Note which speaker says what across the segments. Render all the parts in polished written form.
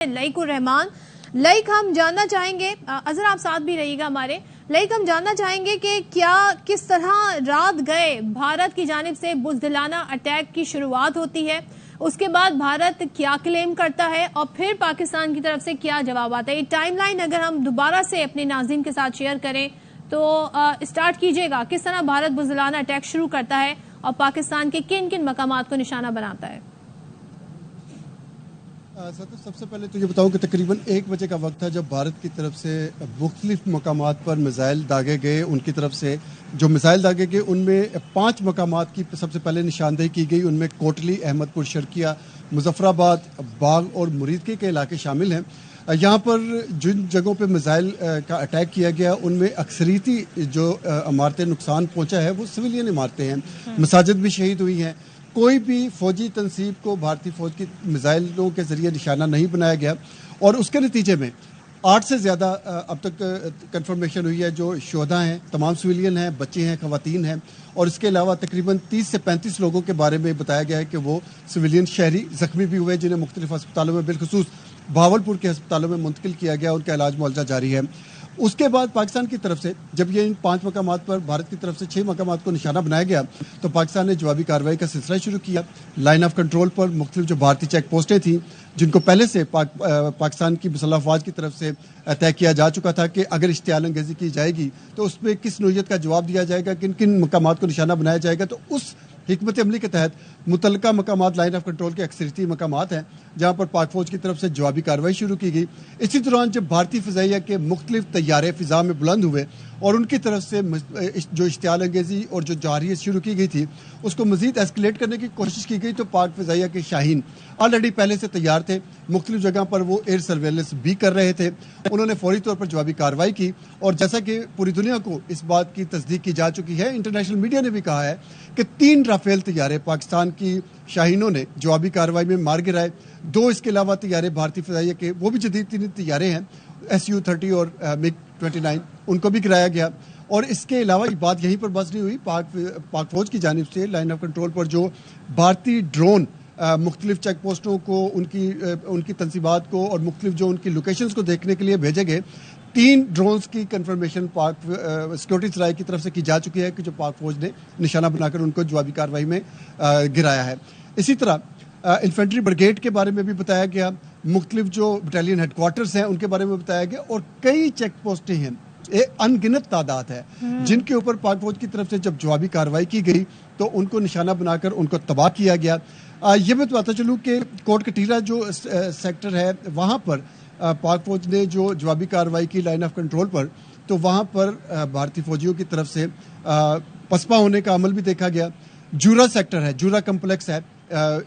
Speaker 1: लईक उर रहमान। लईक, हम जानना चाहेंगे, अजहर आप साथ भी रहिएगा हमारे। लईक, हम जानना चाहेंगे कि किस तरह रात गए भारत की जानिब से बुज़दिलाना अटैक की शुरुआत होती है, उसके बाद भारत क्या क्लेम करता है और फिर पाकिस्तान की तरफ से क्या जवाब आता है। ये टाइमलाइन अगर हम दोबारा से अपने नाज़रीन के साथ शेयर करें तो स्टार्ट कीजिएगा। किस तरह भारत बुज़दिलाना अटैक शुरू करता है और पाकिस्तान के किन किन मकामात को निशाना बनाता है।
Speaker 2: सबसे पहले तो ये बताऊं कि तकरीबन 1 बजे का वक्त था जब भारत की तरफ से मुख्तलिफ मकामात पर मिसाइल दागे गए। उनकी तरफ से जो मिसाइल दागे गए उनमें 5 मकामात की सबसे पहले निशानदेही की गई। उनमें कोटली, अहमदपुर शर्किया, मुजफ्फराबाद, बाग और मुरीदके के इलाके शामिल हैं। यहाँ पर जिन जगहों पे मिसाइल का अटैक किया गया उनमें अक्सरियती जो इमारतें नुकसान पहुँचा है वो सिविलियन इमारतें हैं। मसाजिद भी शहीद हुई हैं। कोई भी फौजी तनसीब को भारतीय फौज की मिसाइलों के जरिए निशाना नहीं बनाया गया और उसके नतीजे में 8 से ज़्यादा अब तक कंफर्मेशन हुई है जो शोधा हैं, तमाम सिविलियन हैं, बच्चे हैं, खवातीन हैं और इसके अलावा तकरीबन 30 से 35 लोगों के बारे में बताया गया है कि वो सिविलियन शहरी ज़ख्मी भी हुए जिन्हें मुख्तलिफ अस्पतालों में बिलखुसूस भावलपुर के अस्पतालों में मुंतकिल किया गया। उनका इलाज मुआवजा जारी है। उसके बाद पाकिस्तान की तरफ से जब ये इन 5 मकामात पर भारत की तरफ से 6 मकामात को निशाना बनाया गया तो पाकिस्तान ने जवाबी कार्रवाई का सिलसिला शुरू किया। लाइन ऑफ कंट्रोल पर मुख्तलिफ जो भारतीय चेक पोस्टें थीं जिनको पहले से पाकिस्तान की मुसल्लह अफवाज की तरफ से तय किया जा चुका था कि अगर इश्तियाल अंगेज़ी की जाएगी तो उसमें किस नोयत का जवाब दिया जाएगा, किन किन मकामात को निशाना बनाया जाएगा। तो उस हिकमत अमली के तहत मुतलका मकामात लाइन ऑफ कंट्रोल के अक्सरियती मकामात हैं जहाँ पर पाक फौज की तरफ से जवाबी कार्रवाई शुरू की गई। इसी दौरान जब भारतीय फ़िज़ाइया के मुख्तलिफ तैयारे फ़िज़ा में बुलंद हुए और उनकी तरफ से जो इश्तियाल अंगेज़ी और जो जारियत शुरू की गई थी उसको मज़ीद एस्केलेट करने की कोशिश की गई तो पाक फ़िज़ाइया के शाहीन ऑलरेडी पहले से तैयार थे। मुख्तलिफ जगह पर वो एयर सर्वेलेंस भी कर रहे थे। उन्होंने फौरी तौर पर जवाबी कार्रवाई की और जैसा कि पूरी दुनिया को इस बात की तस्दीक की जा चुकी है, इंटरनेशनल मीडिया ने भी कहा है कि 3 राफेल तैयारे पाकिस्तान की शाहीनों ने जवाबी कार्रवाई में मार गिराए। 2 इसके अलावा तैयारे भारतीय फ़िज़ाइया के वो भी जदीद 3 तैयारे हैं, SU-30 और MiG-29, उनको भी गिराया गया। और इसके अलावा ये बात यहीं पर बस नहीं हुई, पाक फौज की जानिब से लाइन ऑफ कंट्रोल पर जो भारतीय ड्रोन मुख्तलिफ चेक पोस्टों को उनकी तनसीबात को और मुख्तलिफ जो उनकी लोकेशंस को देखने के लिए भेजे गए 3 ड्रोन्स की कंफर्मेशन पाक सिक्योरिटी सराय की तरफ से की जा चुकी है कि जो पाक फौज ने निशाना बनाकर उनको जवाबी कार्रवाई में गिराया है। इसी तरह इन्फेंट्री ब्रिगेड के बारे में भी बताया गया, मुख्तलिफ जो बटालियन हेडक्वार्टर्स हैं उनके बारे में बताया गया और कई चेक पोस्टें हैं, अनगिनत तादाद है जिनके ऊपर पाक फौज की तरफ से जब जवाबी कार्रवाई की गई तो उनको निशाना बनाकर उनको तबाह किया गया। ये मैं बताता चलूँ कि कोट कटीरा जो सेक्टर है वहाँ पर पाक फौज ने जो जवाबी कार्रवाई की लाइन ऑफ कंट्रोल पर तो वहाँ पर भारतीय फौजियों की तरफ से पसपा होने का अमल भी देखा गया। जूरा सेक्टर है, जूरा कम्प्लेक्स है,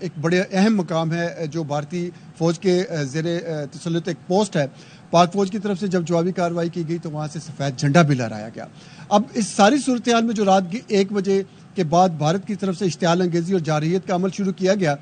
Speaker 2: एक बड़े अहम मकाम है जो भारतीय फौज के ज़ेरे तसल्लुत एक पोस्ट है। पाक फौज की तरफ से जब जवाबी कार्रवाई की गई तो वहाँ से सफ़ेद झंडा भी लहराया गया। अब इस सारी सूरत हाल में जो रात 1 बजे के बाद भारत की तरफ से इश्तियाल अंगेज़ी और जारहियत का अमल शुरू किया गया,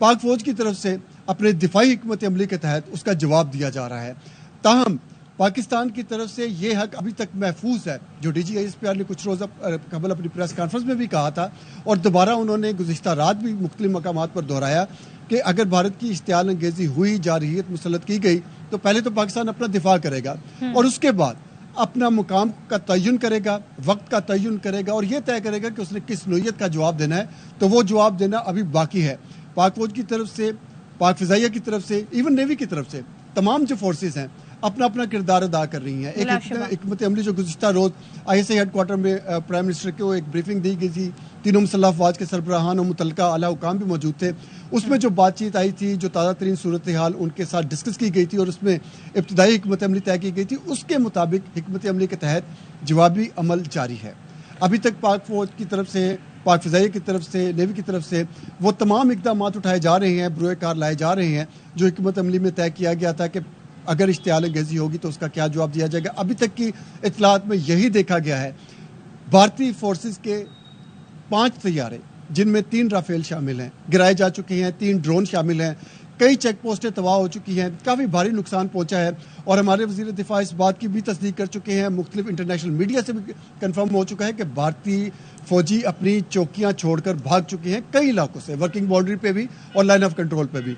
Speaker 2: पाक फौज की तरफ से अपने दिफाई हिकमत अमली के तहत उसका जवाब दिया जा रहा है। ताहम पाकिस्तान की तरफ से ये हक अभी तक महफूज है जो DGISPR ने कुछ रोज़ कबल अपनी प्रेस कॉन्फ्रेंस में भी कहा था और दोबारा उन्होंने गुज़िश्ता रात भी मुख्तलिफ मकामात पर दोहराया कि अगर भारत की इश्तियाल अंगेज़ी हुई, जारहियत मुसल्लत की गई तो पहले तो पाकिस्तान अपना दिफा करेगा और उसके बाद अपना मुकाम का तयन करेगा, वक्त का तयन करेगा और ये तय करेगा कि उसने किस नोयत का जवाब देना है। तो वो जवाब देना अभी बाकी है। पाक फौज की तरफ से, पाक फ़िज़ाइया की तरफ से, इवन नेवी की तरफ से तमाम जो फोर्सेस हैं अपना अपना किरदार अदा कर रही हैं। एक हिकमत अमली जो गुज़िश्ता रोज़ ISI हेडक्वार्टर में प्राइम मिनिस्टर को एक ब्रीफिंग दी गई थी, तीनों मुसल्लह अफवाज के सरबराहान और मुतलका आला हुकाम भी मौजूद थे। उसमें जो बातचीत आई थी, जो ताज़ा तरीन सूरत हाल उनके साथ डिस्कस की गई थी और उसमें इब्तदाई हिकमत अमली तय की गई थी, उसके मुताबिक हिकमत अमली के तहत जवाबी अमल जारी है। अभी तक पाक फौज की तरफ से, पाक फ़िज़ाइया की तरफ से, नेवी की तरफ से वो तमाम इक़दामात उठाए जा रहे हैं, बरोए कार लाए जा रहे हैं जो हिकमत अमली में तय किया गया था कि अगर इश्तियाल अंगेज़ी होगी तो उसका क्या जवाब दिया जाएगा। अभी तक की इत्तलात में यही देखा गया है, भारतीय फोर्सेस के 5 तैयारे जिनमें 3 राफेल शामिल हैं गिराए जा चुके हैं, 3 ड्रोन शामिल हैं, कई चेक पोस्टें तबाह हो चुकी हैं, काफ़ी भारी नुकसान पहुंचा है और हमारे वज़ीर दिफा इस बात की भी तस्दीक कर चुके हैं, मुख्तलिफ इंटरनेशनल मीडिया से भी कन्फर्म हो चुका है कि भारतीय फौजी अपनी चौकियां छोड़कर भाग चुके हैं कई इलाकों से, वर्किंग बाउंड्री पे भी और लाइन ऑफ कंट्रोल पे भी।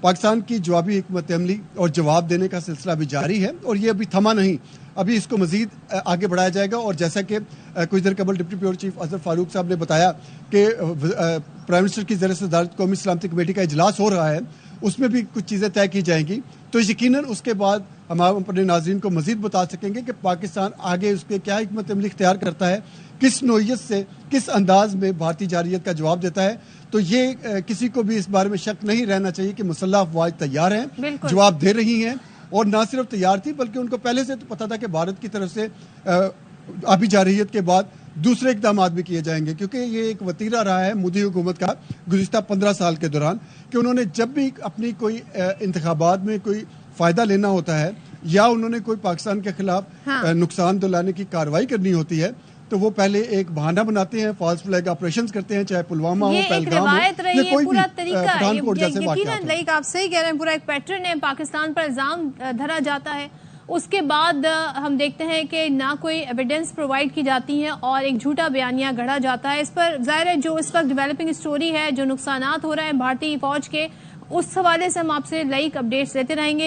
Speaker 2: पाकिस्तान की जवाबी हिकमत अमली और जवाब देने का सिलसिला अभी जारी है और ये अभी थमा नहीं, अभी इसको मजीद आगे बढ़ाया जाएगा। और जैसा कि कुछ देर कबल deputy bureau chief Azhar Farooq साहब ने बताया कि प्राइम मिनिस्टर की ज़रिए सदारत कौमी सलामती कमेटी का इजलास हो रहा है, उसमें भी कुछ चीज़ें तय की जाएंगी, तो यकीनन उसके बाद हम अपने नाज़रीन को मजीद बता सकेंगे कि पाकिस्तान आगे उसके क्या हिकमत अमली इख्तियार करता है, किस नोयत से, किस अंदाज में भारतीय जारयत का जवाब देता है। तो ये किसी को भी इस बारे में शक नहीं रहना चाहिए कि मुसल्लह अफवाज तैयार हैं, जवाब दे रही हैं, और ना सिर्फ तैयार थी बल्कि उनको पहले से तो पता था कि भारत की तरफ से आबी जारयत के बाद दूसरे इक़दाम भी किए जाएंगे, क्योंकि ये एक वतीरा रहा है मोदी हुकूमत का गुज़िश्ता 15 साल के दौरान कि उन्होंने जब भी अपनी कोई इंतखाबात में कोई फ़ायदा लेना होता है या उन्होंने कोई पाकिस्तान के खिलाफ नुकसान दिलाने की कार्रवाई करनी होती है, तो वो पहले एक बहाना बनाते हैं, फॉल्स फ्लैग ऑपरेशंस करते हैं, चाहे पुलवामा हो, पहलगाम हो, या कोई भी पठानकोट जैसे वाक़यात
Speaker 1: लाइक आप सही कह रहे हैं, पूरा एक पैटर्न है, पाकिस्तान पर इल्जाम धरा जाता है, उसके बाद हम देखते हैं कि ना कोई एविडेंस प्रोवाइड की जाती है और एक झूठा बयानिया गढ़ा जाता है। इस पर ज़ाहिर है जो इस वक्त डेवलपिंग स्टोरी है, जो नुकसानात हो रहे हैं भारतीय फौज के, उस हवाले से हम आपसे लाइक अपडेट्स लेते रहेंगे।